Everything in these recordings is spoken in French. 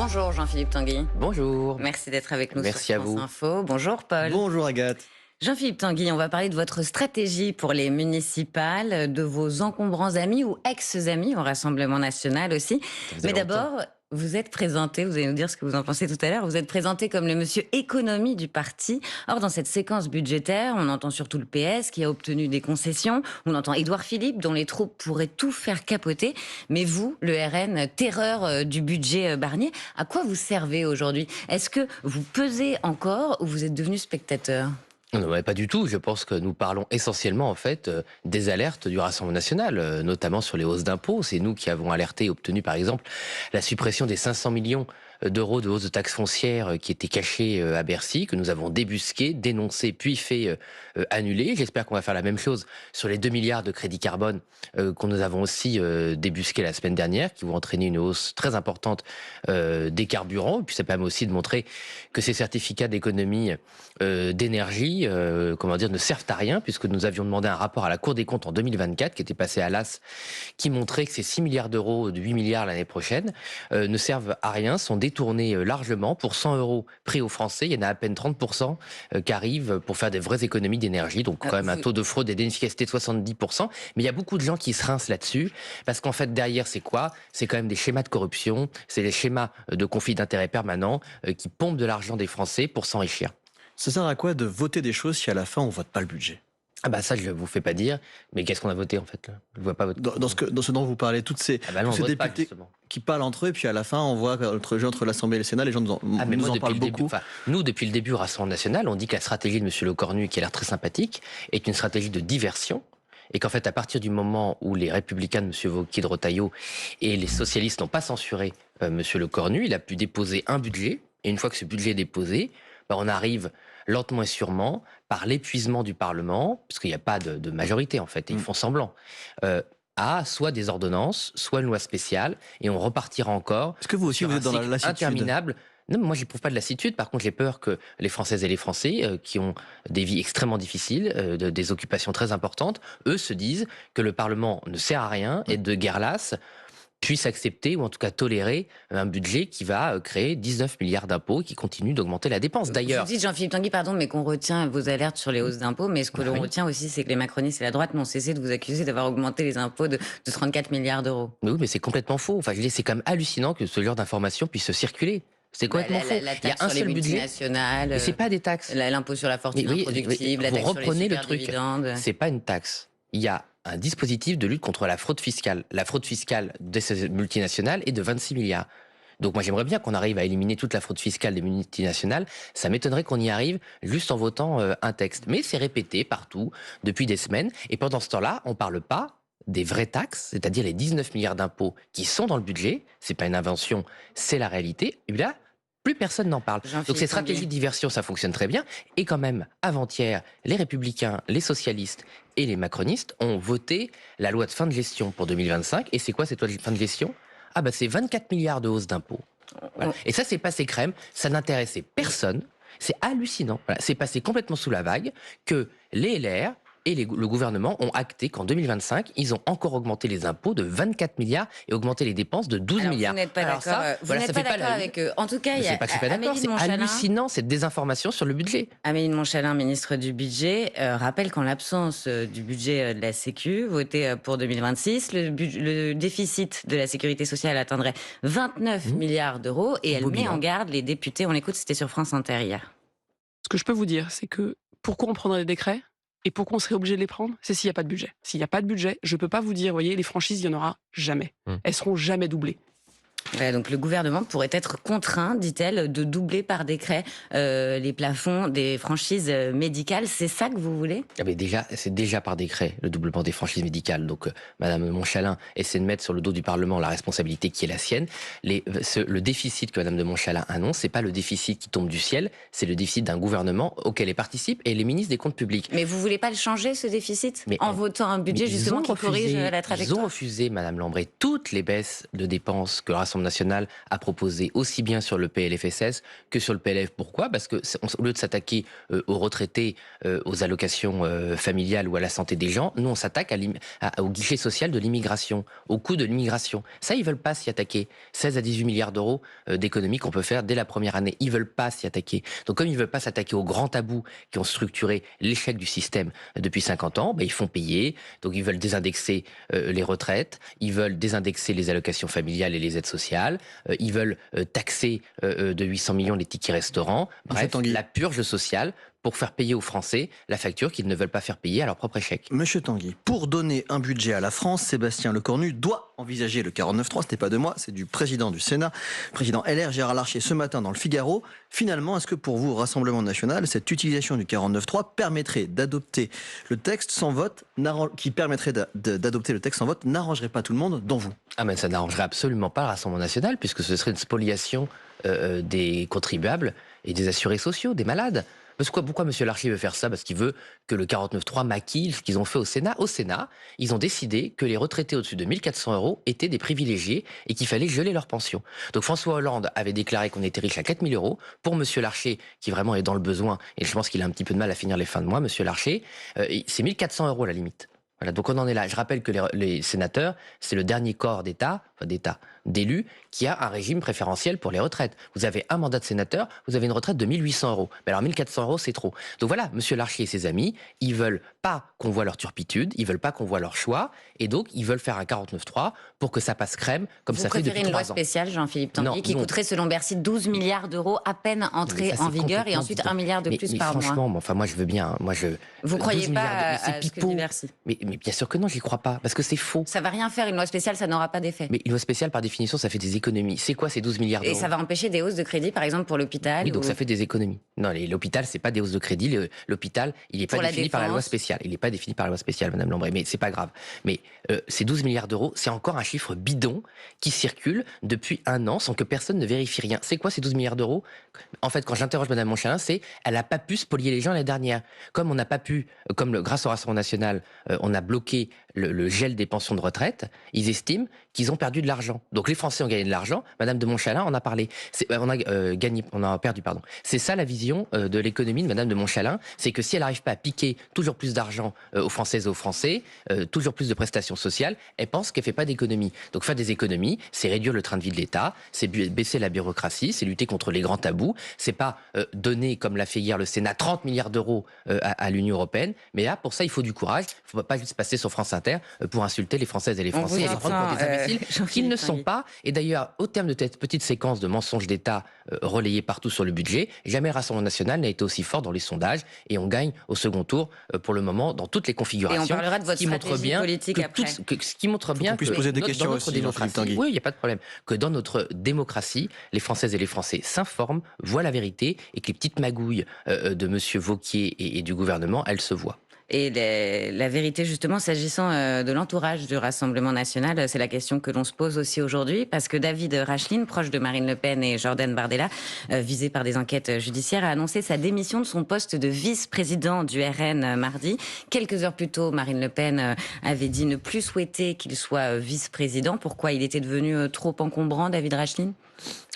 Bonjour Jean-Philippe Tanguy. Bonjour. Merci d'être avec nous Merci sur à France vous. Info. Bonjour Paul. Bonjour Agathe. Jean-Philippe Tanguy, on va parler de votre stratégie pour les municipales, de vos encombrants amis ou ex-amis au Rassemblement national aussi. Ça faisait Mais longtemps. d'abord, vous êtes présenté, vous allez nous dire ce que vous en pensez tout à l'heure, vous êtes présenté comme le monsieur économie du parti. Or, dans cette séquence budgétaire, on entend surtout le PS qui a obtenu des concessions, on entend Édouard Philippe dont les troupes pourraient tout faire capoter, mais vous, le RN, terreur du budget Barnier, à quoi vous servez aujourd'hui? Est-ce que vous pesez encore ou vous êtes devenu spectateur? Non, mais pas du tout. Je pense que nous parlons essentiellement en fait des alertes du Rassemblement national, notamment sur les hausses d'impôts. C'est nous qui avons alerté et obtenu par exemple la suppression des 500 millions d'euros de hausse de taxes foncières qui étaient cachés à Bercy, que nous avons débusqué, dénoncé, puis fait annuler. J'espère qu'on va faire la même chose sur les 2 milliards de crédit carbone qu'on nous avons aussi débusqué la semaine dernière, qui vont entraîner une hausse très importante des carburants. Et puis ça permet aussi de montrer que ces certificats d'économie d'énergie, ne servent à rien, puisque nous avions demandé un rapport à la Cour des comptes en 2024, qui était passé à l'AS, qui montrait que ces 6 milliards d'euros de 8 milliards l'année prochaine ne servent à rien, sont détournés largement. Pour 100 euros pris aux Français, il y en a à peine 30% qui arrivent pour faire des vraies économies d'énergie, donc quand même un taux de fraude et d'inefficacité de 70%. Mais il y a beaucoup de gens qui se rincent là-dessus, parce qu'en fait derrière c'est quoi? C'est quand même des schémas de corruption, c'est des schémas de conflit d'intérêts permanents qui pompent de l'argent des Français pour s'enrichir. Ça sert à quoi de voter des choses si à la fin on vote pas le budget? Ah bah ça je vous fais pas dire, mais qu'est-ce qu'on a voté en fait là? Je vois pas votre... Dans ce dont vous parlez, tous ces Ah bah non, on vote pas, députés justement. qui parlent entre eux, et puis à la fin on voit entre l'Assemblée et le Sénat, les gens nous Ah mais nous moi en depuis parlent le début, beaucoup. nous depuis le début au Rassemblement national, on dit que la stratégie de M. Lecornu, qui a l'air très sympathique, est une stratégie de diversion. Et qu'en fait, à partir du moment où les Républicains de M. Wauquiez de Retailleau et les socialistes n'ont pas censuré M. Lecornu, il a pu déposer un budget. Et une fois que ce budget est déposé, on arrive lentement et sûrement, par l'épuisement du Parlement, parce qu'il n'y a pas de majorité en fait, et ils font semblant, à soit des ordonnances, soit une loi spéciale, et on repartira encore. Est-ce que vous aussi sur vous un êtes dans la cycle lassitude? interminable. Non, mais moi, j'éprouve pas de lassitude. Par contre, j'ai peur que les Françaises et les Français, qui ont des vies extrêmement difficiles, des occupations très importantes, eux se disent que le Parlement ne sert à rien et de guerre lasse puissent accepter ou en tout cas tolérer un budget qui va créer 19 milliards d'impôts qui continue d'augmenter la dépense. D'ailleurs, Vous dites, Jean-Philippe Tanguy, pardon, mais qu'on retient vos alertes sur les hausses d'impôts, mais ce que l'on oui. retient aussi, c'est que les macronistes et la droite n'ont cessé de vous accuser d'avoir augmenté les impôts de 34 milliards d'euros. oui, mais c'est complètement faux. Enfin, je veux dire, c'est quand même hallucinant que ce genre d'information puisse se circuler. C'est complètement faux. La Il y a taxe un sur les seul budget. multinationales, Mais c'est pas des taxes. l'impôt sur la fortune Oui, improductible, la vous taxe sur les reprenez le truc. superdividendes. C'est pas une taxe. Il y a un dispositif de lutte contre la fraude fiscale. La fraude fiscale de ces multinationales est de 26 milliards. Donc moi j'aimerais bien qu'on arrive à éliminer toute la fraude fiscale des multinationales. Ça m'étonnerait qu'on y arrive juste en votant un texte. Mais c'est répété partout depuis des semaines. Et pendant ce temps-là, on parle pas des vraies taxes, c'est-à-dire les 19 milliards d'impôts qui sont dans le budget. C'est pas une invention, c'est la réalité. Et là, plus personne n'en parle. Donc ces stratégies de diversion, ça fonctionne très bien. Et quand même, avant-hier, les Républicains, les socialistes et les macronistes ont voté la loi de fin de gestion pour 2025. Et c'est quoi cette loi de fin de gestion? Ah bah c'est 24 milliards de hausse d'impôts. Voilà. Et ça, c'est passé crème, ça n'intéressait personne. C'est hallucinant. Voilà. C'est passé complètement sous la vague que les LR et le gouvernement ont acté qu'en 2025, ils ont encore augmenté les impôts de 24 milliards et augmenté les dépenses de 12 Alors, milliards. vous n'êtes pas Alors d'accord. ça, Vous voilà, n'êtes ça pas fait pas d'accord la avec eux. En tout cas, il y C'est a pas que je suis pas d'accord, Amélie c'est de Montchalin. hallucinant cette désinformation sur le budget. Amélie de Montchalin, ministre du Budget, rappelle qu'en l'absence du budget de la Sécu, voté pour 2026, le déficit de la sécurité sociale atteindrait 29 milliards d'euros et elle Beau met bilan. en garde les députés. On l'écoute, c'était sur France Inter hier. Ce que je peux vous dire, c'est que pourquoi on prendrait des décrets et pourquoi on serait obligé de les prendre, c'est s'il n'y a pas de budget. S'il n'y a pas de budget, je ne peux pas vous dire, voyez, les franchises, il n'y en aura jamais. Elles seront jamais doublées. Voilà, donc le gouvernement pourrait être contraint, dit-elle, de doubler par décret les plafonds des franchises médicales. C'est ça que vous voulez? Ah mais déjà, c'est déjà par décret le doublement des franchises médicales. Donc, Madame Montchalin essaie de mettre sur le dos du Parlement la responsabilité qui est la sienne. Le déficit que Madame de Montchalin annonce, c'est pas le déficit qui tombe du ciel, c'est le déficit d'un gouvernement auquel elle participe et les ministres des comptes publics. Mais vous voulez pas le changer, ce déficit, Mais en votant un budget Mais ils justement ont qui corrige refusé- la Ils ont trajectoire? refusé, Madame Lambray, toutes les baisses de dépenses que le Rassemblement Rassemblement national a proposé aussi bien sur le PLFSS que sur le PLF. Pourquoi? Parce que au lieu de s'attaquer aux retraités, aux allocations familiales ou à la santé des gens, nous on s'attaque au guichet social de l'immigration, au coût de l'immigration. Ça, ils veulent pas s'y attaquer. 16 à 18 milliards d'euros d'économies qu'on peut faire dès la première année. Ils veulent pas s'y attaquer. Donc comme ils veulent pas s'attaquer aux grands tabous qui ont structuré l'échec du système depuis 50 ans, ils font payer. Donc ils veulent désindexer les retraites, ils veulent désindexer les allocations familiales et les aides sociales, ils veulent taxer de 800 millions les tickets restaurants. Bref, la purge sociale pour faire payer aux Français la facture qu'ils ne veulent pas faire payer à leur propre échec. Monsieur Tanguy, pour donner un budget à la France, Sébastien Lecornu doit envisager le 49.3. Ce n'est pas de moi, c'est du président du Sénat, président LR Gérard Larcher, ce matin dans le Figaro. Finalement, est-ce que pour vous, Rassemblement national, cette utilisation du 49.3 permettrait d'adopter le texte sans vote, d'adopter le texte sans vote, n'arrangerait pas tout le monde, dont vous? Ah mais ça n'arrangerait absolument pas le Rassemblement national, puisque ce serait une spoliation des contribuables et des assurés sociaux, des malades. Pourquoi M. Larcher veut faire ça? Parce qu'il veut que le 49.3 maquille ce qu'ils ont fait au Sénat. Au Sénat, ils ont décidé que les retraités au-dessus de 1 400 euros étaient des privilégiés et qu'il fallait geler leur pension. Donc François Hollande avait déclaré qu'on était riche à 4 000 euros. Pour M. Larcher, qui vraiment est dans le besoin, et je pense qu'il a un petit peu de mal à finir les fins de mois, M. Larcher, c'est 1 400 euros la limite. Voilà, donc on en est là. Je rappelle que les sénateurs, c'est le dernier corps d'élus, qui a un régime préférentiel pour les retraites. Vous avez un mandat de sénateur, vous avez une retraite de 1 800 euros. Mais alors 1 400 euros, c'est trop. Donc voilà, M. Larcher et ses amis, ils veulent pas qu'on voit leur turpitude, ils veulent pas qu'on voit leur choix, et donc ils veulent faire un 49.3 pour que ça passe crème, comme ça fait depuis 3 ans. Vous préférez une loi spéciale, Jean-Philippe Tanguy, qui coûterait selon Bercy 12 milliards d'euros à peine entrée en vigueur, et ensuite 1 milliard de plus par mois. Franchement, enfin moi je veux bien. Vous croyez pas à ce que dit Bercy? Mais bien sûr que non, j'y crois pas, parce que c'est faux. Ça va rien faire, une loi spéciale, ça n'aura pas d'effet. Mais une loi spéciale, par définition, ça fait des économies. C'est quoi ces 12 milliards d'euros? Et ça va empêcher des hausses de crédit, par exemple, pour l'hôpital? Oui, donc ça fait des économies. Non, l'hôpital, c'est pas des hausses de crédit. L'hôpital, il n'est pas défini par la loi spéciale. Il n'est pas défini par la loi spéciale, Madame Lambray, mais c'est pas grave. Mais ces 12 milliards d'euros, c'est encore un chiffre bidon qui circule depuis 1 an sans que personne ne vérifie rien. C'est quoi ces 12 milliards d'euros? En fait, quand j'interroge Madame Montchalin, elle n'a pas pu spolier les gens l'année dernière. Comme on n'a pas pu, grâce au Rassemblement national, on a bloqué le gel des pensions de retraite, ils estiment qu'ils ont perdu de l'argent. Donc les Français ont gagné de l'argent. Madame de Montchalin en a parlé. On a perdu, pardon. C'est ça la vision de l'économie de Madame de Montchalin, c'est que si elle n'arrive pas à piquer toujours plus d'argent aux Françaises et aux Français, toujours plus de prestations sociales, elle pense qu'elle fait pas d'économie. Donc faire des économies, c'est réduire le train de vie de l'État, c'est baisser la bureaucratie, c'est lutter contre les grands tabous, c'est pas donner, comme l'a fait hier le Sénat, 30 milliards d'euros à l'Union européenne, mais là, pour ça, il faut du courage. Il ne faut pas juste passer sur France Inter pour insulter les Françaises et les Français et les prendre pour des imbéciles qu'ils ne sont pas. Et d'ailleurs, au terme de cette petite séquence de mensonges d'État relayés partout sur le budget, jamais le Rassemblement national n'a été aussi fort dans les sondages et on gagne au second tour pour le moment dans toutes les configurations. Et on parlera de votre stratégie politique après. Ce qui montre bien que poser des questions dans notre aussi, démocratie, oui, il n'y a pas de problème, que dans notre démocratie, les Françaises et les Français s'informent, voient la vérité et que les petites magouilles de Monsieur Wauquiez et du gouvernement, elles se voient. Et la vérité, justement, s'agissant de l'entourage du Rassemblement national, c'est la question que l'on se pose aussi aujourd'hui, parce que David Rachline, proche de Marine Le Pen et Jordan Bardella, visé par des enquêtes judiciaires, a annoncé sa démission de son poste de vice-président du RN mardi. Quelques heures plus tôt, Marine Le Pen avait dit ne plus souhaiter qu'il soit vice-président. Pourquoi? Il était devenu trop encombrant, David Rachline?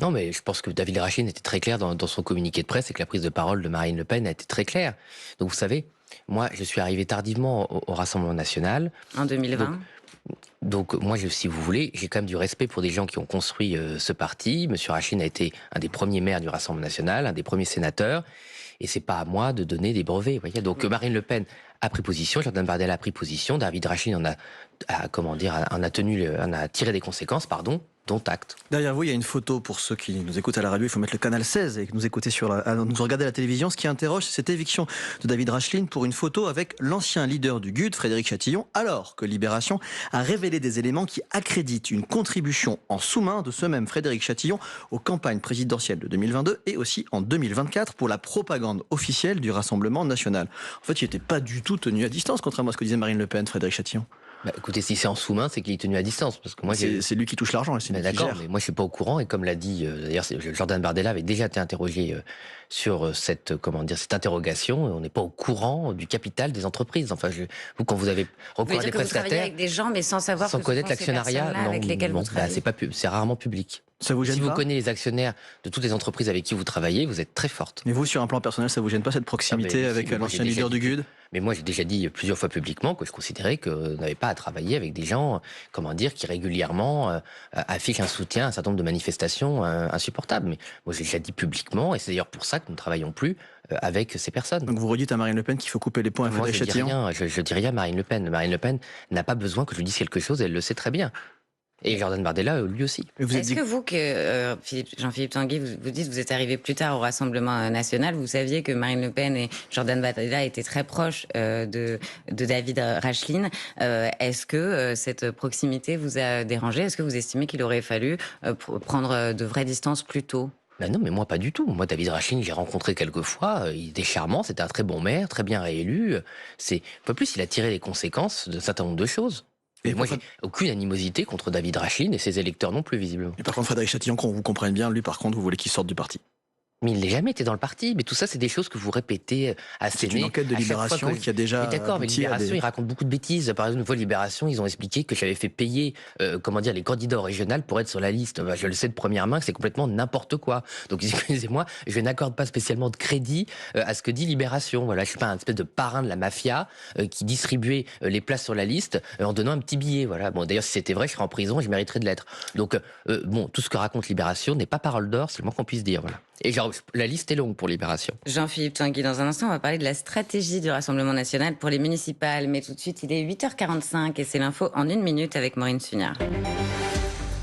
Non, mais je pense que David Rachline était très clair dans son communiqué de presse et que la prise de parole de Marine Le Pen a été très claire. Donc vous savez, moi, je suis arrivé tardivement au Rassemblement national. En 2020. Donc moi, si vous voulez, j'ai quand même du respect pour des gens qui ont construit ce parti. Monsieur Rachline a été un des premiers maires du Rassemblement national, un des premiers sénateurs. Et c'est pas à moi de donner des brevets. Voyez. Donc Marine Le Pen a pris position, Jordan Bardella a pris position, David Rachline en a tiré des conséquences, dont acte. Derrière vous, il y a une photo pour ceux qui nous écoutent à la radio. Il faut mettre le canal 16 et nous écouter nous regarder à la télévision. Ce qui interroge, c'est cette éviction de David Rachline pour une photo avec l'ancien leader du GUD, Frédéric Chatillon, alors que Libération a révélé des éléments qui accréditent une contribution en sous-main de ce même Frédéric Chatillon aux campagnes présidentielles de 2022 et aussi en 2024 pour la propagande officielle du Rassemblement national. En fait, il n'était pas du tout tenu à distance, contrairement à ce que disait Marine Le Pen, Frédéric Chatillon. Écoutez, si c'est en sous-main, c'est qu'il est tenu à distance. Parce que moi, c'est lui qui touche l'argent. D'accord, mais moi je suis pas au courant. Et comme l'a dit, d'ailleurs, Jordan Bardella avait déjà été interrogé sur cette interrogation. On n'est pas au courant du capital des entreprises. Enfin, vous, quand vous avez recours à des prestataires, vous travaillez avec des gens, mais sans savoir sans connaître l'actionnariat, avec lesquels vous travaillez. C'est rarement public. Ça vous gêne Si vous pas? connaissez les actionnaires de toutes les entreprises avec qui vous travaillez, vous êtes très forte. Mais vous, sur un plan personnel, ça vous gêne pas cette proximité si, avec mais moi, l'ancien j'ai déjà leader du dit GUD? Mais moi, j'ai déjà dit plusieurs fois publiquement que je considérais qu'on n'avait pas à travailler avec des gens, qui régulièrement affichent un soutien à un certain nombre de manifestations insupportables. Mais moi, j'ai déjà dit publiquement, et c'est d'ailleurs pour ça que nous ne travaillons plus avec ces personnes. Donc vous redites à Marine Le Pen qu'il faut couper les ponts à Moi, Frédéric je dis Chatillon? rien, je dis rien à Marine Le Pen. Marine Le Pen n'a pas besoin que je lui dise quelque chose, elle le sait très bien. Et Jordan Bardella, lui aussi. Mais vous êtes Est-ce dit... que vous, Jean-Philippe Tanguy, vous dites que vous êtes arrivé plus tard au Rassemblement national, vous saviez que Marine Le Pen et Jordan Bardella étaient très proches de David Racheline. Est-ce que cette proximité vous a dérangé? Est-ce que vous estimez qu'il aurait fallu prendre de vraies distances plus tôt? Ben non, mais moi pas du tout. Moi, David Racheline, j'ai rencontré quelques fois. Il était charmant, c'était un très bon maire, très bien réélu. Un peu plus, il a tiré les conséquences d'un certain nombre de choses. Et moi, j'ai aucune animosité contre David Racheline et ses électeurs non plus, visiblement. Et par contre, Frédéric Chatillon, qu'on vous comprenne bien, lui, par contre, vous voulez qu'il sorte du parti? Mais il n'a jamais été dans le parti. Mais tout ça, c'est des choses que vous répétez à C'est une enquête de Libération qui a déjà... D'accord, mais Libération, ils racontent beaucoup de bêtises. Par exemple, une fois, Libération, ils ont expliqué que j'avais fait payer les candidats régionaux pour être sur la liste. Ben, je le sais de première main que c'est complètement n'importe quoi. Donc, excusez-moi, je n'accorde pas spécialement de crédit à ce que dit Libération. Voilà, je suis pas un espèce de parrain de la mafia qui distribuait les places sur la liste en donnant un petit billet. Voilà. Bon, d'ailleurs, si c'était vrai, je serais en prison et je mériterais de l'être. Donc, tout ce que raconte Libération n'est pas parole d'or, c'est le moins qu'on puisse dire. Voilà. Et la liste est longue pour Libération. Jean-Philippe Tanguy, dans un instant, on va parler de la stratégie du Rassemblement national pour les municipales. Mais tout de suite, il est 8h45 et c'est l'info en 1 minute avec Maureen Sugnard.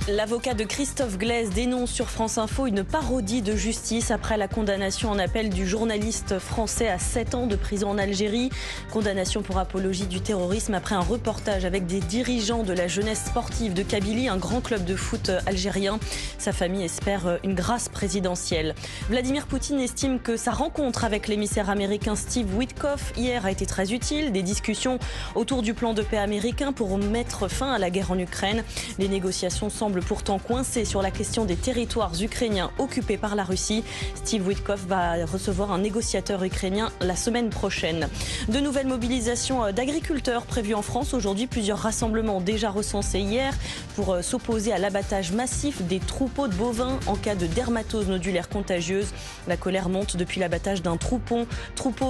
L'avocat de Christophe Glaise dénonce sur France Info une parodie de justice après la condamnation en appel du journaliste français à 7 ans de prison en Algérie. Condamnation pour apologie du terrorisme après un reportage avec des dirigeants de la jeunesse sportive de Kabylie, un grand club de foot algérien. Sa famille espère une grâce présidentielle. Vladimir Poutine estime que sa rencontre avec l'émissaire américain Steve Witkoff hier a été très utile. Des discussions autour du plan de paix américain pour mettre fin à la guerre en Ukraine. Les négociations semblent pourtant coincé sur la question des territoires ukrainiens occupés par la Russie. Steve Witkoff va recevoir un négociateur ukrainien la semaine prochaine. De nouvelles mobilisations d'agriculteurs prévues en France. Aujourd'hui, plusieurs rassemblements déjà recensés hier pour s'opposer à l'abattage massif des troupeaux de bovins en cas de dermatose nodulaire contagieuse. La colère monte depuis l'abattage d'un troupeau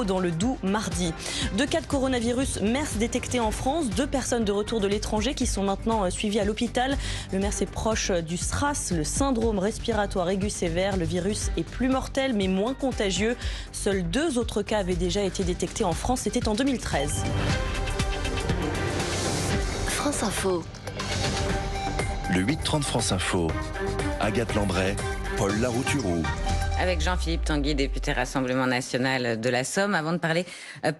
dans le Doubs mardi. 2 cas de coronavirus MERS détectés en France. 2 personnes de retour de l'étranger qui sont maintenant suivies à l'hôpital. Le MERS est proche du SRAS, le syndrome respiratoire aigu sévère. Le virus est plus mortel mais moins contagieux. Seuls 2 autres cas avaient déjà été détectés en France. C'était en 2013. France Info. Le 8-30 France Info. Agathe Lambray, Paul Larouturou. Avec Jean-Philippe Tanguy, député Rassemblement national de la Somme. Avant de parler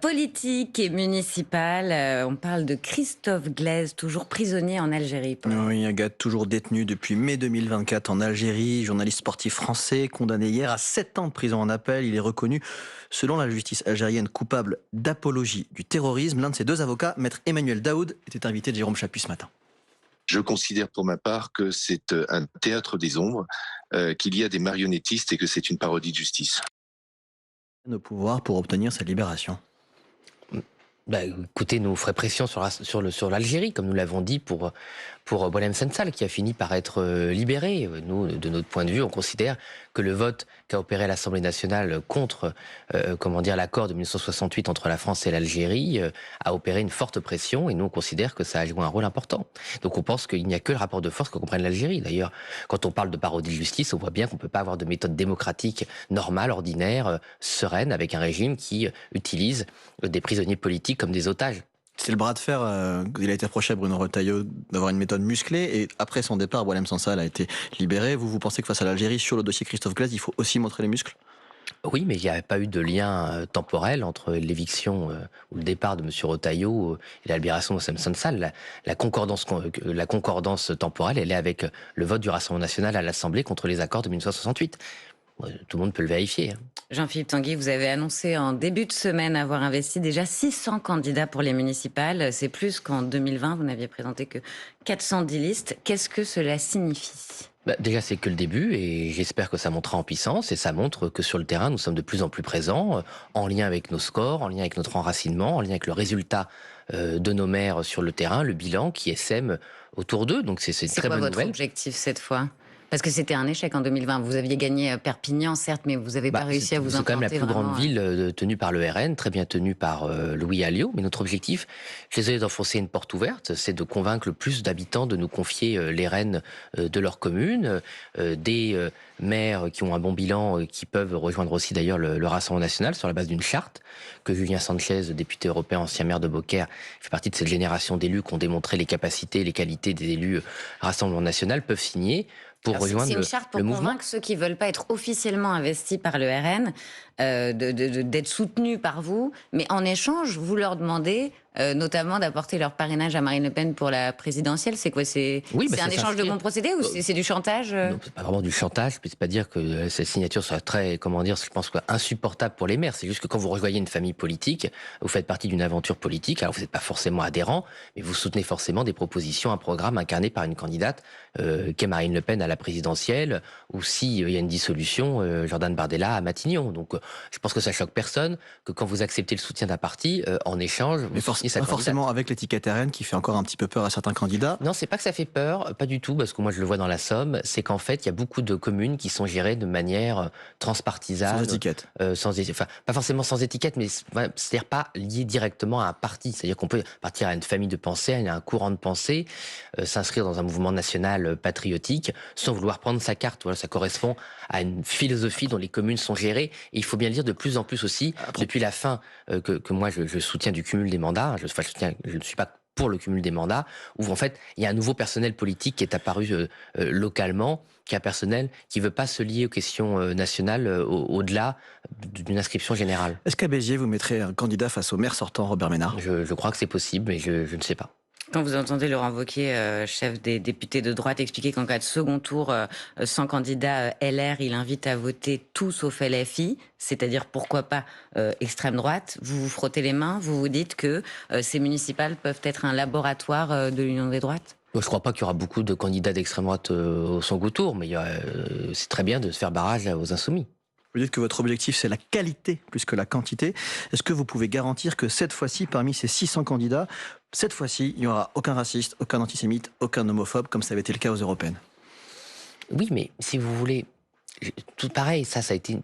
politique et municipale, on parle de Christophe Glaise, toujours prisonnier en Algérie. Oui, Agathe, toujours détenu depuis mai 2024 en Algérie, journaliste sportif français, condamné hier à 7 ans de prison en appel. Il est reconnu, selon la justice algérienne, coupable d'apologie du terrorisme. L'un de ses 2 avocats, maître Emmanuel Daoud, était invité de Jérôme Chapuis ce matin. Je considère pour ma part que c'est un théâtre des ombres, qu'il y a des marionnettistes et que c'est une parodie de justice. Au pouvoir pour obtenir sa libération. Écoutez, nous ferons pression sur l'Algérie, comme nous l'avons dit pour Boualem Sansal, qui a fini par être libéré. Nous, de notre point de vue, on considère que le vote qu'a opéré l'Assemblée nationale contre l'accord de 1968 entre la France et l'Algérie a opéré une forte pression, et nous, on considère que ça a joué un rôle important. Donc on pense qu'il n'y a que le rapport de force que comprenne l'Algérie. D'ailleurs, quand on parle de parodie de justice, on voit bien qu'on ne peut pas avoir de méthode démocratique normale, ordinaire, sereine, avec un régime qui utilise des prisonniers politiques comme des otages. C'est le bras de fer qu'il a été reproché à Bruno Retailleau d'avoir une méthode musclée, et après son départ, Boualem Sansal a été libéré. Vous pensez que face à l'Algérie, sur le dossier Christophe Glaise, il faut aussi montrer les muscles? Oui, mais il n'y avait pas eu de lien temporel entre l'éviction ou le départ de M. Retailleau et la libération de Boualem Sansal. La concordance temporelle, elle est avec le vote du Rassemblement national à l'Assemblée contre les accords de 1968. Tout le monde peut le vérifier. Jean-Philippe Tanguy, vous avez annoncé en début de semaine avoir investi déjà 600 candidats pour les municipales. C'est plus qu'en 2020, vous n'aviez présenté que 410 listes. Qu'est-ce que cela signifie ? Déjà, c'est que le début, et j'espère que ça montera en puissance, et ça montre que sur le terrain, nous sommes de plus en plus présents, en lien avec nos scores, en lien avec notre enracinement, en lien avec le résultat de nos maires sur le terrain, le bilan qui sème autour d'eux. Donc c'est une très bonne nouvelle. C'est quoi votre objectif cette fois ? Parce que c'était un échec en 2020. Vous aviez gagné Perpignan, certes, mais vous n'avez pas réussi à vous C'est quand même la implanter plus grande vraiment. ville tenue par le RN, très bien tenue par Louis Alliot. Mais notre objectif, je suis désolé d'enfoncer une porte ouverte, c'est de convaincre le plus d'habitants de nous confier les rênes de leur commune, des maires qui ont un bon bilan, qui peuvent rejoindre aussi d'ailleurs le Rassemblement national sur la base d'une charte que Julien Sanchez, député européen, ancien maire de Beaucaire, fait partie de cette génération d'élus qui ont démontré les capacités et les qualités des élus Rassemblement national, peuvent signer pour Alors, rejoindre c'est une charte pour le mouvement. convaincre ceux qui veulent pas être officiellement investis par le RN d'être soutenus par vous, mais en échange, vous leur demandez notamment d'apporter leur parrainage à Marine Le Pen pour la présidentielle. C'est quoi? C'est Oui, un échange de bons procédés ou c'est du chantage Non, c'est pas vraiment du chantage, mais c'est pas dire que cette signature soit très, comment dire, je pense quoi, insupportable pour les maires. C'est juste que quand vous rejoignez une famille politique, vous faites partie d'une aventure politique. Alors vous n'êtes pas forcément adhérent, mais vous soutenez forcément des propositions, un programme incarné par une candidate qu'est Marine Le Pen à la présidentielle, ou si il y a une dissolution, Jordan Bardella à Matignon. Donc je pense que ça choque personne que quand vous acceptez le soutien d'un parti, en échange, vous soutenez sa Pas candidate. forcément avec l'étiquette RN qui fait encore un petit peu peur à certains candidats. Non, c'est pas que ça fait peur, pas du tout, parce que moi je le vois dans la Somme, c'est qu'en fait il y a beaucoup de communes qui sont gérées de manière transpartisane. Sans étiquette. Enfin, pas forcément sans étiquette, mais c'est-à-dire pas lié directement à un parti. C'est-à-dire qu'on peut partir à une famille de pensée, à un courant de pensée, s'inscrire dans un mouvement national patriotique, sans vouloir prendre sa carte. Voilà, ça correspond à une philosophie dont les communes sont gérées. Et il faut bien le dire de plus en plus aussi, depuis la fin que moi je soutiens du cumul des mandats, je ne suis pas pour le cumul des mandats, où en fait il y a un nouveau personnel politique qui est apparu localement, qui est un personnel qui ne veut pas se lier aux questions nationales au-delà d'une inscription générale. Est-ce qu'à Béziers, vous mettrez un candidat face au maire sortant, Robert Ménard? Je crois que c'est possible, mais je ne sais pas. Quand vous entendez Laurent Wauquiez, chef des députés de droite, expliquer qu'en cas de second tour, sans candidat LR, il invite à voter tout sauf LFI, c'est-à-dire pourquoi pas extrême droite, vous vous frottez les mains, vous vous dites que ces municipales peuvent être un laboratoire de l'union des droites? Je ne crois pas qu'il y aura beaucoup de candidats d'extrême droite au second tour, mais c'est très bien de se faire barrage aux insoumis. Vous dites que votre objectif, c'est la qualité plus que la quantité. Est-ce que vous pouvez garantir que cette fois-ci, parmi ces 600 candidats, cette fois-ci, il n'y aura aucun raciste, aucun antisémite, aucun homophobe, comme ça avait été le cas aux européennes? Oui, mais si vous voulez... Tout pareil, ça a été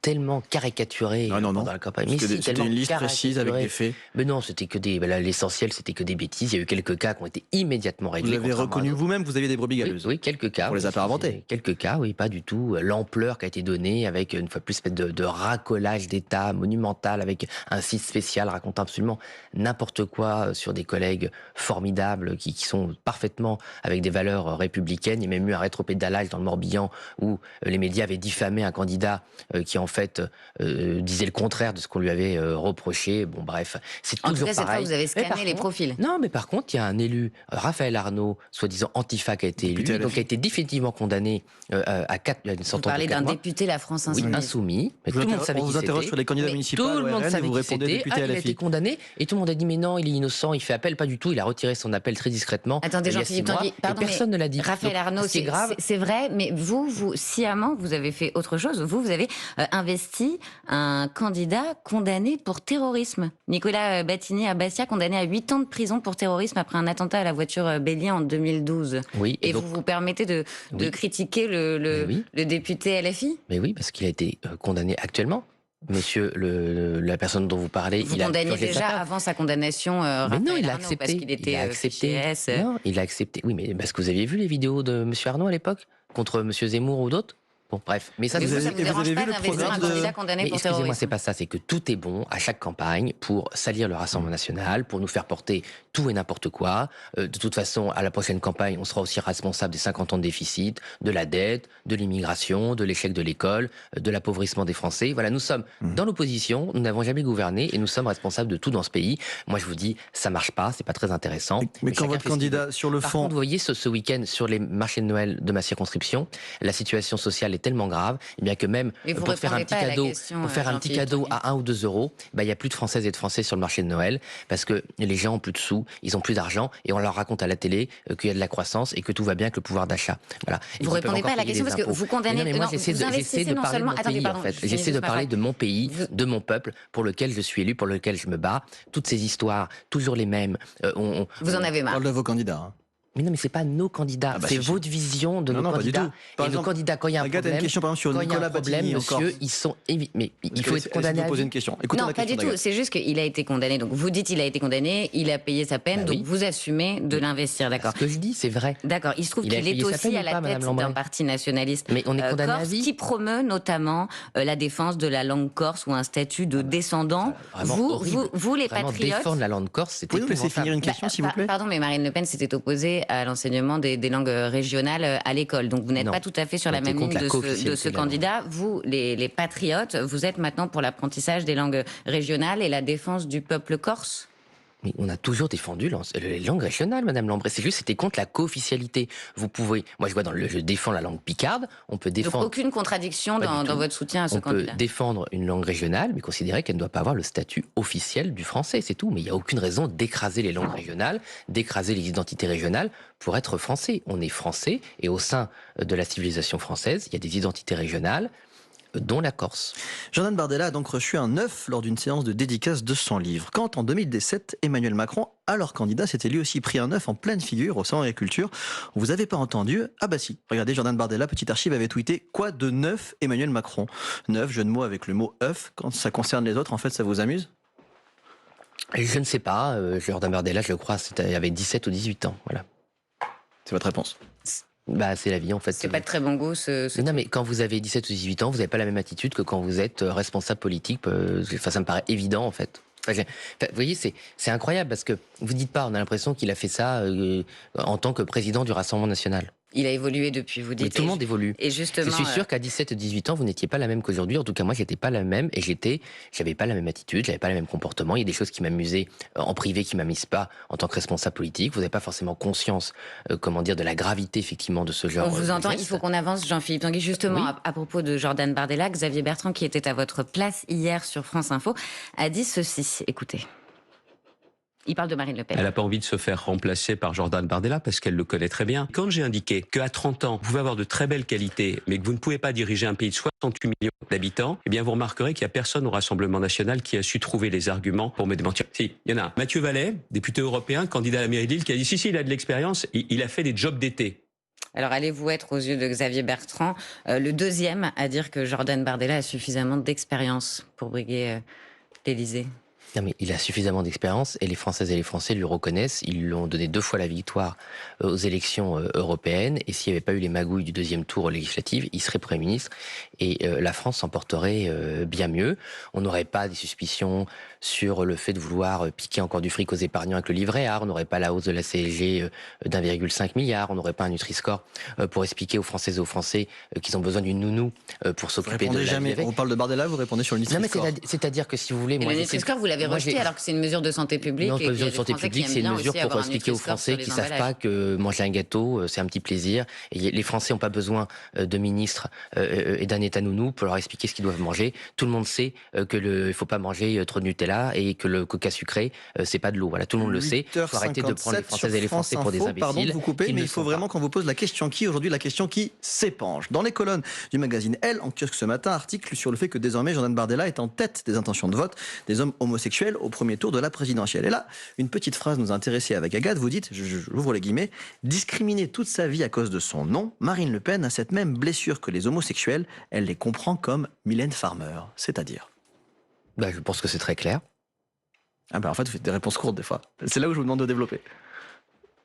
tellement caricaturé pendant la campagne. C'était une liste précise avec des faits. Mais non, c'était que l'essentiel, c'était que des bêtises. Il y a eu quelques cas qui ont été immédiatement réglés. Vous l'avez reconnu vous-même, vous aviez des brebis galeuses. Oui, quelques cas. On les a pas inventés. Quelques cas, oui, pas du tout. L'ampleur qui a été donnée avec, une fois plus, de racolage d'État monumental, avec un site spécial racontant absolument n'importe quoi sur des collègues formidables qui sont parfaitement avec des valeurs républicaines. Il y a même eu un rétropédalage dans le Morbihan où les médias avaient diffamé un candidat qui en fait disait le contraire de ce qu'on lui avait reproché. Bon bref, c'est toujours pareil. En tout cas, cette fois, vous avez scanné les profils. Non, mais par contre, il y a un élu, Raphaël Arnaud, soi-disant Antifa, qui a été élu, donc qui a été définitivement condamné à une sentence de 4 mois. Vous parlez d'un député La France Insoumise. Oui, insoumis. Mais tout le monde savait qui c'était. On vous interroge sur les candidats municipaux. Tout le monde savait vous qui répondez c'était. député Il a été LFI. condamné et tout le monde a dit mais non, il est innocent, il fait appel, pas du tout. Il a retiré son appel très discrètement. Attendez, il y a Jean-Philippe 6 mois, Tanguy, pardon, et personne ne l'a dit. Raphaël Donc, Arnaud, c'est grave. c'est vrai, mais vous, sciemment, vous avez fait autre chose. Vous avez investi un candidat condamné pour terrorisme. Nicolas Battini à Bastia, condamné à 8 ans de prison pour terrorisme après un attentat à la voiture Bélier en 2012. Oui, et donc, vous vous permettez de critiquer le député LFI? Mais oui, parce qu'il a été condamné actuellement. Monsieur, la personne dont vous parlez, Vous il a condamniez purgé sa déjà peine. avant sa condamnation Mais non, Raphaël il a Arnaud, accepté. parce qu'il était il a accepté. fiché S. Non, il a accepté. Oui, mais parce que vous aviez vu les vidéos de Monsieur Arnaud à l'époque contre Monsieur Zemmour ou d'autres. Bon, bref. Mais ça, Mais vous vous, avez- ça vous et vous dérange avez pas vu le d'investir un programme de- candidat condamné Mais pour excusez-moi, terrorisme? c'est pas ça. C'est que tout est bon à chaque campagne pour salir le Rassemblement national, pour nous faire porter tout et n'importe quoi. De toute façon, à la prochaine campagne, on sera aussi responsable des 50 ans de déficit, de la dette, de l'immigration, de l'échec de l'école, de l'appauvrissement des Français. Voilà, nous sommes dans l'opposition, nous n'avons jamais gouverné et nous sommes responsables de tout dans ce pays. Moi, je vous dis, ça marche pas, c'est pas très intéressant. Mais quand chacun votre fait ce qu'il candidat, veut. sur le Par fond, contre, vous voyez, ce week-end, sur les marchés de Noël de ma circonscription, la situation sociale est tellement grave, eh bien que même Mais vous pour faire un répondez petit pas à la cadeau, question, pour faire un petit Jean-Philippe cadeau Tanguy. à 1 ou 2 euros, il n'y a plus de Françaises et de Français sur le marché de Noël parce que les gens ont plus de sous, ils ont plus d'argent et on leur raconte à la télé qu'il y a de la croissance et que tout va bien, que le pouvoir d'achat. Voilà. Et Vous qu'ils peuvent répondez pas encore à la payer question les parce que impôts. vous condamnez. Mais non, mais moi, non, j'essaie vous de investissez non parler de seulement. mon Attendez, pays, pardon. en fait. je finis J'essaie de juste ma parler phrase. de mon pays, de mon peuple, pour lequel je suis élu, pour lequel je me bats. Toutes ces histoires, toujours les mêmes. Vous en avez on marre. parle de vos candidats. Mais non, mais c'est pas nos candidats, Ah bah c'est si, si. votre vision de Non, nos non, pas du candidats. tout. Par Et nos exemple, candidats, quand il y a un Agathe a une problème, question par exemple sur quand il y a Nicolas un problème, Battini encore. monsieur, ils sont mais il faut être condamné à poser vie. une question. Écoutons Non, la pas question du tout. d'Agathe. C'est juste qu'il a été condamné. Donc vous dites il a été condamné, il a payé sa peine, Bah donc oui. vous assumez de l'investir, d'accord. Ce que je dis, c'est vrai. D'accord. Il se trouve Il a qu'il est payé sa aussi peine à ou la pas, Madame tête Lambray d'un parti nationaliste Mais on est condamné à corse vie. qui promeut notamment la défense de la langue corse ou un statut de descendant. Vraiment horrible. Vous, les Vraiment patriotes. défendre la langue corse, c'était Pouvez-vous nous laisser épouvantable. finir une question, s'il vous plaît? Pardon, mais Marine Le Pen s'était opposée à l'enseignement des langues régionales à l'école. Donc vous n'êtes Non. pas tout à fait sur On la était même contre ligne la de co-officialité ce de la langue. candidat. Vous, les patriotes, vous êtes maintenant pour l'apprentissage des langues régionales et la défense du peuple corse. Mais on a toujours défendu les langues régionales, Madame Lambray. C'est juste, c'était contre la co-officialité. Vous pouvez, moi je vois je défends la langue picarde, on peut Donc défendre. aucune contradiction Pas du dans tout. votre soutien à ce On peut candidat. défendre une langue régionale, mais considérer qu'elle ne doit pas avoir le statut officiel du français, c'est tout. Mais il n'y a aucune raison d'écraser les langues régionales, d'écraser les identités régionales pour être français. On est français, et au sein de la civilisation française, il y a des identités régionales, dont la Corse. Jordan Bardella a donc reçu un œuf lors d'une séance de dédicace de son livre. Quand, en 2017, Emmanuel Macron, alors candidat, s'était lui aussi pris un œuf en pleine figure au salon d'agriculture. Vous avez pas entendu? Ah bah si. Regardez, Jordan Bardella, petite archive, avait tweeté « Quoi de neuf Emmanuel Macron ?» Neuf, jeu de mots avec le mot « œuf ». Quand ça concerne les autres, en fait, ça vous amuse? Et je ne sais pas, Jordan Bardella, je le crois, il avait 17 ou 18 ans. Voilà. C'est votre réponse. Bah, c'est la vie, en fait. C'est pas de très bon goût ce Non, mais quand vous avez 17 ou 18 ans, vous n'avez pas la même attitude que quand vous êtes responsable politique. Enfin, ça me paraît évident, en fait. Enfin, vous voyez, c'est incroyable parce que vous dites pas, on a l'impression qu'il a fait ça en tant que président du Rassemblement national. Il a évolué depuis, vous dites. Mais tout le monde évolue. Et Je justement, suis sûr qu'à 17 et 18 ans, vous n'étiez pas la même qu'aujourd'hui. En tout cas, moi, j'étais pas la même et j'avais pas la même attitude, j'avais pas le même comportement. Il y a des choses qui m'amusaient en privé qui m'amusent pas en tant que responsable politique. Vous n'avez pas forcément conscience, de la gravité, effectivement, de ce genre. on vous de entend, il geste. faut qu'on avance, Jean-Philippe Tanguy. Justement, Oui. à propos de Jordan Bardella, Xavier Bertrand, qui était à votre place hier sur France Info, a dit ceci. Écoutez. Il parle de Marine Le Pen. Elle n'a pas envie de se faire remplacer par Jordan Bardella parce qu'elle le connaît très bien. Quand j'ai indiqué qu'à 30 ans, vous pouvez avoir de très belles qualités, mais que vous ne pouvez pas diriger un pays de 68 millions d'habitants, eh bien vous remarquerez qu'il n'y a personne au Rassemblement national qui a su trouver les arguments pour me démentir. Si, il y en a un. Mathieu Vallet, député européen, candidat à la mairie de Lille, qui a dit si, il a de l'expérience, il a fait des jobs d'été. Alors allez-vous être, aux yeux de Xavier Bertrand, le deuxième à dire que Jordan Bardella a suffisamment d'expérience pour briguer l'Élysée? Non, mais il a suffisamment d'expérience et les Françaises et les Français lui reconnaissent. Ils lui ont donné 2 fois la victoire aux élections européennes. Et s'il n'y avait pas eu les magouilles du 2e tour aux législatives, il serait Premier ministre et la France s'en porterait bien mieux. On n'aurait pas des suspicions sur le fait de vouloir piquer encore du fric aux épargnants avec le livret A. On n'aurait pas la hausse de la CSG d'1,5 milliard. On n'aurait pas un Nutri-Score pour expliquer aux Françaises et aux Français qu'ils ont besoin d'une nounou pour Vous s'occuper de répondez la jamais. vie avec. On parle de Bardella, vous répondez sur le Non, mais Nutri-Score. c'est-à-dire que si vous voulez... Et moi, le j'essaie- Nutri-Score, vous l'avez moi, rejeté j'ai- alors que c'est une mesure de santé publique. Non, et c'est pas une qu'il y mesure a de des santé Français qui publique, aiment c'est une bien mesure aussi pour avoir un expliquer aux Nutri-Score Français sur les qui savent emballages. pas que manger un gâteau, c'est un petit plaisir. Et les Français n'ont pas besoin de ministres et d'un État nounou pour leur expliquer ce qu'ils doivent manger. Tout le monde sait il faut pas manger trop de Nutella et que le coca sucré, c'est pas de l'eau. Voilà, tout le monde le sait. Il faut arrêter de prendre les 8h57 Françaises et les sur France Français pour des Info. imbéciles. Pardon de vous couper, qui mais ne il faut sont vraiment pas. qu'on vous pose la question qui, aujourd'hui, la question qui s'épanche. Dans les colonnes du magazine Elle, en kiosque ce matin, article sur le fait que désormais Jordan Bardella est en tête des intentions de vote des hommes homosexuels au premier tour de la présidentielle. Et là, une petite phrase nous a intéressés avec Agathe. Vous dites, j'ouvre les guillemets, discriminer toute sa vie à cause de son nom, Marine Le Pen a cette même blessure que les homosexuels. Elle les comprend comme Mylène Farmer, c'est-à-dire. Bah, je pense que c'est très clair. Ah ben en fait, vous faites des réponses courtes des fois. C'est là où je vous demande de développer.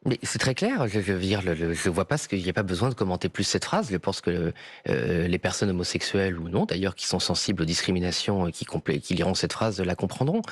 Mais c'est très clair. Je veux dire, je vois pas qu'il n'y a pas besoin de commenter plus cette phrase. Je pense que les personnes homosexuelles ou non, d'ailleurs, qui sont sensibles aux discriminations, qui liront cette phrase, la comprendront.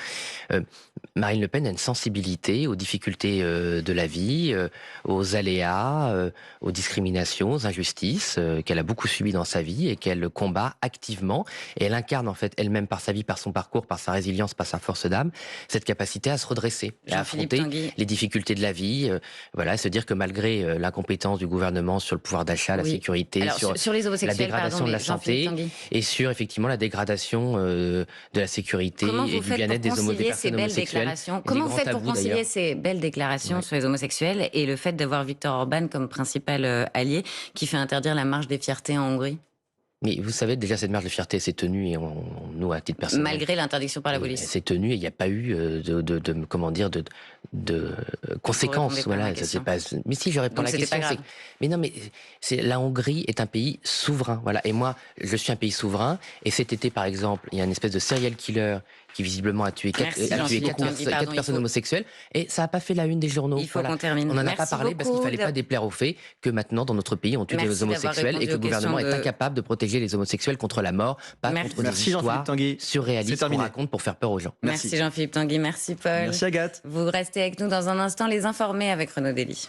Marine Le Pen a une sensibilité aux difficultés de la vie, aux aléas, aux discriminations, aux injustices qu'elle a beaucoup subies dans sa vie et qu'elle combat activement. Et elle incarne en fait elle-même par sa vie, par son parcours, par sa résilience, par sa force d'âme, cette capacité à se redresser, à Jean-Philippe affronter Tanguy. les difficultés de la vie. Voilà, se dire que malgré l'incompétence du gouvernement sur le pouvoir d'achat, la Oui. sécurité, Alors, sur les homosexuels, dégradation pardon, de la mais Jean-Philippe santé Tanguy. et sur effectivement la dégradation de la sécurité Comment et vous du faites bien-être pour des concilier ces personnes belles homosexuelles. déclarations? des Comment vous grands faites pour tabous, concilier d'ailleurs. ces belles déclarations Ouais. sur les homosexuels et le fait d'avoir Viktor Orban comme principal allié qui fait interdire la marche des fiertés en Hongrie? Mais vous savez, déjà, cette marche de fierté s'est tenue, et nous, à titre personnel... Malgré l'interdiction par la police. C'est tenu et il n'y a pas eu de conséquences. Voilà, ça s'est pas... Mais si, je réponds à la question. Mais non, mais la Hongrie est un pays souverain. Voilà. Et moi, je suis un pays souverain. Et cet été, par exemple, il y a une espèce de serial killer qui visiblement a tué 4 personnes homosexuelles. Et ça n'a pas fait la une des journaux. Il faut qu'on termine. On n'en a pas parlé parce qu'il ne fallait pas déplaire au fait que maintenant, dans notre pays, on tue des homosexuels et que le gouvernement est incapable de protéger les homosexuels contre la mort, pas contre des histoires surréalistes qu'on raconte pour faire peur aux gens. Merci Jean-Philippe Tanguy, merci Paul. Merci Agathe. Vous restez avec nous dans un instant, les informés avec Renaud Dely.